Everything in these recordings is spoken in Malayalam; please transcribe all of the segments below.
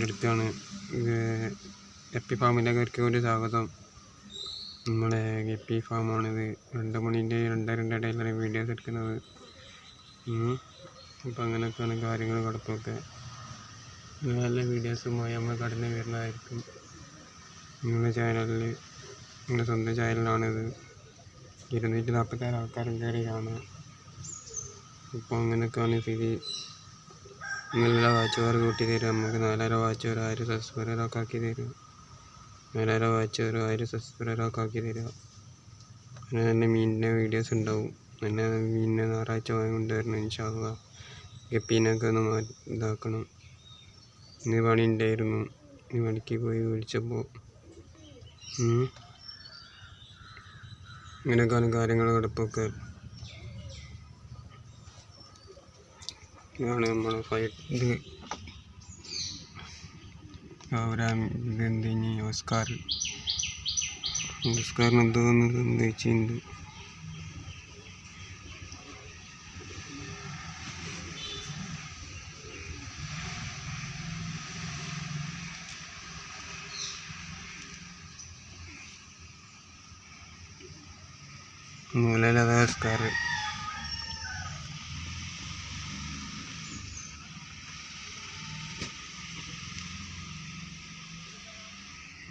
എടുത്താണ്. ഇത് ഗപ്പി ഫാമിലേക്ക് ഒരു സ്വാഗതം. നമ്മളെ ഗപ്പി ഫാമാണിത്. 2 മണിൻ്റെ 2:30 ഇടയിലാണ് വീഡിയോസ് എടുക്കുന്നത്. അപ്പോൾ അങ്ങനെയൊക്കെയാണ് കാര്യങ്ങൾ കിടപ്പൊക്കെ. നല്ല വീഡിയോസുമായി നമ്മൾ കടന്നു വരുന്നതായിരിക്കും നിങ്ങളുടെ ചാനലിൽ. നിങ്ങളുടെ സ്വന്തം ചാനലാണിത്. 246 ആൾക്കാരും കയറി കാണുക. ഇപ്പോൾ അങ്ങനെയൊക്കെയാണ് സ്ഥിതി. നിങ്ങളുടെ വാച്ച് അവർ കൂട്ടി തരും. നമുക്ക് 4000 വാച്ച് അവർ 1000 സബ്സ്ക്രൈബറൊക്കെ ആക്കി തരും. 4000 വാച്ച് അവർ 1000 സബ്സ്ക്രൈബറൊക്കെ ആക്കി തരിക. അങ്ങനെ തന്നെ മീനിൻ്റെ വീഡിയോസ് ഉണ്ടാവും. പിന്നെ മീനിനെ ഞായറാഴ്ച കൊണ്ടുവരണം ഇൻഷാ അല്ലാഹ്. ഗപ്പീനൊക്കെ ഒന്ന് ഇതാക്കണം. ഇന്ന് പണി ഉണ്ടായിരുന്നു. ഈ പണിക്ക് പോയി വിളിച്ചപ്പോൾ ഇങ്ങനെയൊക്കെയാണ് കാര്യങ്ങൾ കിടപ്പൊക്കെ. ഇതാണ് നമ്മളെ ഫൈറ്റ്. ഇതെന്തിനി ഓസ്കാറിന് എന്തോന്ന് സംഭവിച്ചിട്ടുണ്ട്. മൂലയിലതാ ഓസ്കാർ.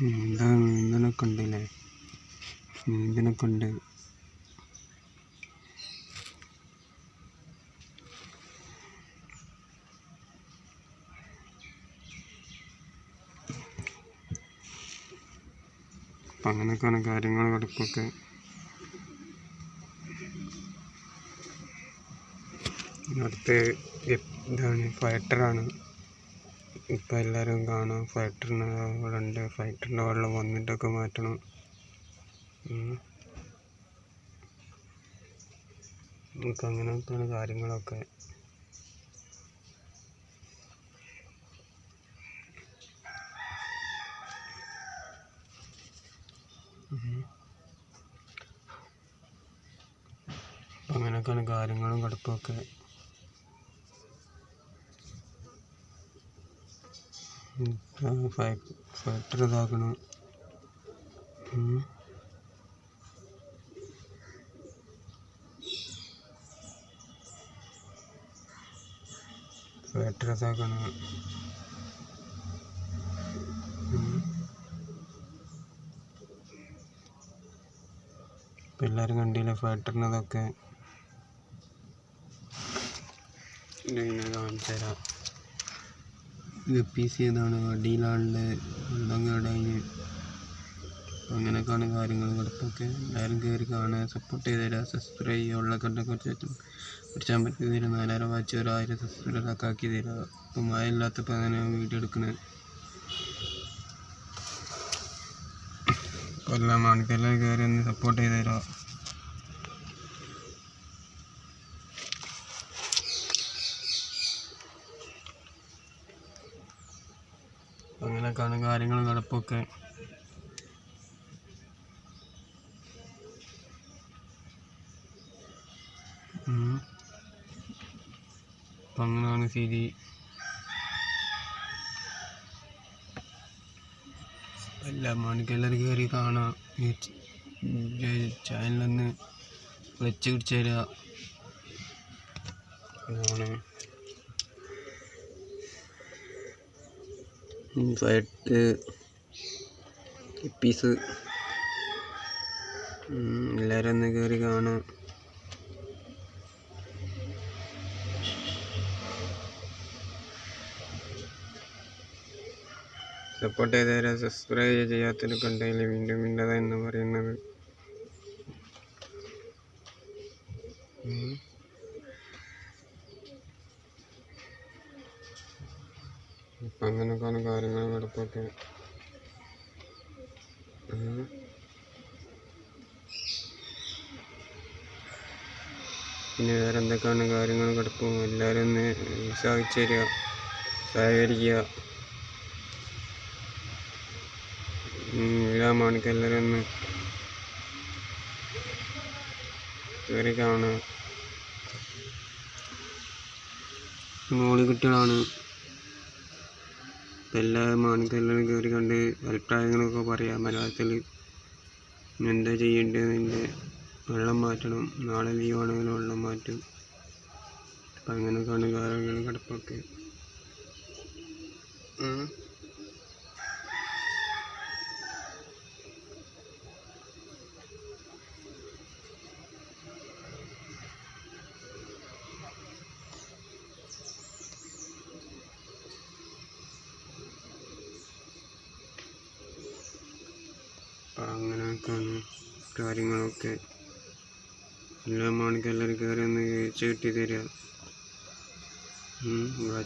നീന്തനൊക്കെ ഉണ്ടല്ലേ, നീന്തനൊക്കെ ഉണ്ട്. അപ്പം അങ്ങനെയൊക്കെയാണ് കാര്യങ്ങൾ കിടപ്പൊക്കെ. അടുത്ത് ഇതാണ് ഫൈറ്ററാണ്. ഇപ്പം എല്ലാവരും കാണാം. ഫൈറ്ററിന് അവിടെ ഉണ്ട്. ഫൈറ്ററിൻ്റെ വെള്ളം വന്നിട്ടൊക്കെ മാറ്റണം. നമുക്ക് അങ്ങനെയൊക്കെയാണ് കാര്യങ്ങളൊക്കെ. അങ്ങനെയൊക്കെയാണ് കാര്യങ്ങളും കിടപ്പൊക്കെ. ഫൈറ്റർ ഇതാക്കണം. ഫൈറ്റർ ഇതാക്കണം. ഇപ്പം എല്ലാവരും കണ്ടില്ലേ ഫൈറ്ററിനതൊക്കെ. കാണിച്ചു തരാം. ഗപ്പീസ് ഏതാണ് അടിയിലാളുടെ വെള്ളം കേടഞ്ഞ്. അങ്ങനെയൊക്കെയാണ് കാര്യങ്ങൾ കിടപ്പൊക്കെ. എല്ലാവരും കയറി കാണുക, സപ്പോർട്ട് ചെയ്ത് തരാം. സബ്സ്ക്രൈബ് ചെയ്യുക. ഉള്ളൊക്കെ കുറച്ചാൻ പറ്റി തരാം. 4000 വാച്ച് ഒരു 1000 സബ്സ്ക്രൈബറൊക്കെ ആക്കി തരാം. ഇപ്പം മഴ ഇല്ലാത്തപ്പോൾ അങ്ങനെ വീഡിയോ എടുക്കണേ. അപ്പോൾ എല്ലാം ആൾക്കെല്ലാം കയറി ഒന്ന് സപ്പോർട്ട് ചെയ്ത് തരാം. അങ്ങനെയൊക്കെയാണ് കാര്യങ്ങൾ കിടപ്പൊക്കെ. അപ്പം അങ്ങനെയാണ് സ്ഥിതി. എല്ലാ മണിക്കെല്ലാവരും കയറി കാണാം. ഈ ചാനലൊന്ന് വെച്ച് പിടിച്ച് തരിക. ഇതാണ് ഫൈറ്റ് പീസ്. എല്ലാവരും ഒന്ന് കയറി കാണാം. സപ്പോർട്ട് ചെയ്ത് തരാം. സബ്സ്ക്രൈബ് ചെയ്യാത്തവരൊക്കെ ഉണ്ടെങ്കിൽ വീണ്ടും എന്ന് പറയുന്നത്. അപ്പം അങ്ങനെയൊക്കെയാണ് കാര്യങ്ങൾ കിടപ്പൊക്കെ. പിന്നെ വേറെ എന്തൊക്കെയാണ് കാര്യങ്ങൾ കിടപ്പും. എല്ലാവരും ഒന്ന് ഉത്സാഹിച്ച് തരിക, സഹകരിക്കുക. എല്ലാ മണിക്ക് എല്ലാവരും ഒന്ന് കയറി കാണുക. മോളി കുട്ടികളാണ്. എല്ലാ മാണിക്കെല്ലാം കയറി കണ്ട് അഭിപ്രായങ്ങളൊക്കെ പറയാം മലയാളത്തിൽ. എന്താ ചെയ്യേണ്ടതിൻ്റെ വെള്ളം മാറ്റണം, നാളെ ലീവാണെങ്കിലും വെള്ളം മാറ്റും. അപ്പം അങ്ങനെയൊക്കെയാണ് കാര്യങ്ങൾ കിടപ്പൊക്കെ. അപ്പം അങ്ങനെയൊക്കെയാണ് കാര്യങ്ങളൊക്കെ. എല്ലാ മാണിക്കും എല്ലാവരും കയറി ഒന്ന് കഴിച്ച് കിട്ടി തരിക,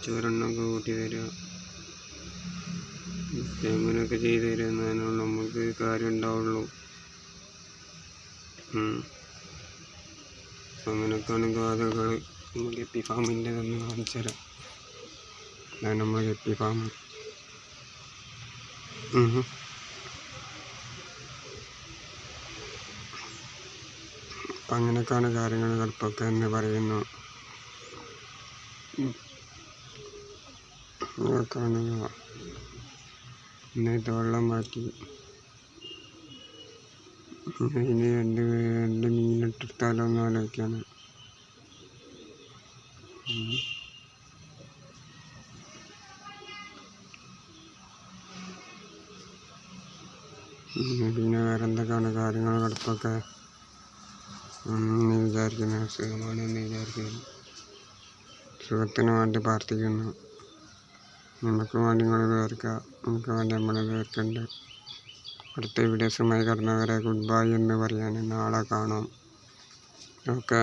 ചോരെണ്ണമൊക്കെ കൂട്ടി തരിക, അങ്ങനെയൊക്കെ ചെയ്ത് തരിക. എന്നാലും നമുക്ക് കാര്യം ഉണ്ടാവുള്ളൂ. അങ്ങനെയൊക്കെയാണ് കഥകൾ. ഗപ്പി ഫാമിൻ്റെ തന്നെ കാണിച്ചു തരാം. അതാണ് നമ്മൾ ഗപ്പി ഫാം. അപ്പം അങ്ങനെയൊക്കെയാണ് കാര്യങ്ങൾ കിടപ്പൊക്കെ എന്ന് പറയുന്നു. കാണുക എന്നിട്ട് വെള്ളം മാറ്റി അതിന് രണ്ട് മീനിട്ടെടുത്താലോ എന്ന് ആലോചിക്കാണ്. പിന്നെ വേറെ എന്തൊക്കെയാണ് കാര്യങ്ങൾ കിടപ്പൊക്കെ എന്ന് വിചാരിക്കുന്നു. സുഖമാണെന്ന് വിചാരിക്കുന്നു. സുഖത്തിന് വേണ്ടി പ്രാർത്ഥിക്കുന്നു. നമുക്ക് വേണ്ടി നിങ്ങൾ കേൾക്കുക, നമുക്ക് വേണ്ടി നമ്മൾ കേൾക്കുന്നുണ്ട്. അടുത്ത വീഡിയോസുമായി കടന്നവരെ ഗുഡ് ബൈ എന്ന് പറയാൻ. നാളെ കാണാം. ഓക്കെ.